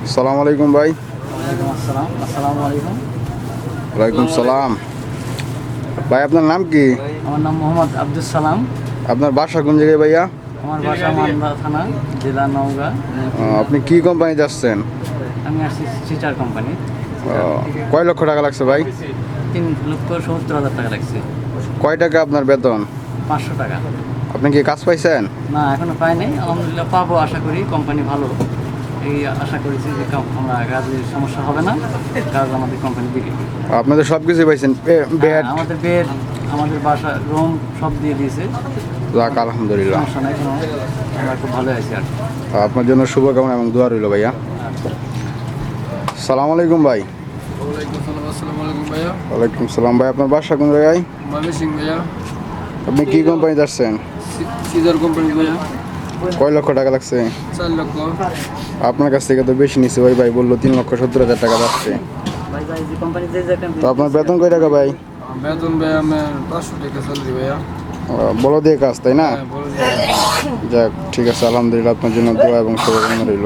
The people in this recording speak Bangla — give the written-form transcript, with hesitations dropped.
আসসালামু আলাইকুম ভাই। ওয়ালাইকুম আসসালাম। আসসালামু আলাইকুম। ওয়ালাইকুম সালাম। ভাই আপনার নাম কি? আমার নাম মোহাম্মদ আব্দুল সালাম। আপনার বাসা কোন জায়গায় ভাইয়া? আমার বাসা মান্দা থানা, জেলা নওগাঁ। আপনি কি কোম্পানি যাচ্ছেন? আমি আসছি সিটার কোম্পানি। কয় লক্ষ টাকা লাগছে ভাই? 3,70,000 টাকা লাগছে। কয় টাকা আপনার বেতন? 500 টাকা। আপনি কি কাজ পাইছেন? না, এখনো পাই নাই। আলহামদুলিল্লাহ পাবো, আশা করি। কোম্পানি ভালো, এই আশা করেছি যে আমরা কাজের সমস্যা হবে না, কাজ আমাদের কোম্পানি দিবে। আপনাদের সব কিছুই পাইছেন? বেড, আমাদের বেড, আমাদের বাসা, রুম সব দিয়ে দিয়েছে। যাক আলহামদুলিল্লাহ। সমস্যা নাই কোনো, আমরা খুব ভালো আছি আর কি। আপনার জন্য শুভকামনা এবং দোয়া রইল ভাইয়া। সালাম আলাইকুম ভাই। ওয়ালাইকুম আসসালাম। আসসালামু আলাইকুম ভাইয়া। ওয়ালাইকুম সালাম ভাই। আপনার বাসা কোন জায়গায়? ময়মনসিং ভাইয়া। আপনি কি কোম্পানি যাচ্ছেন? সিজার কোম্পানি ভাইয়া। কয় লক্ষ টাকা লাগছে? 4 লক্ষ। আপনার কাছ থেকে তো বেশি নিচ্ছে ভাই। ভাই বললো 3,70,000 টাকা যাচ্ছে। ভাই ভাই, যে কোম্পানি যে যে তো আপনার বেতন কয় টাকা ভাই? বেতন ভাইয়া আমার 500 টাকা স্যালারি ভাইয়া। বলো দিয়ে কাজ তাই না? হ্যাঁ, বলে দিন। যাক ঠিক আছে, আলহামদুলিল্লাহ। আপনার জন্য দোয়া এবং শুভকামনা রইল।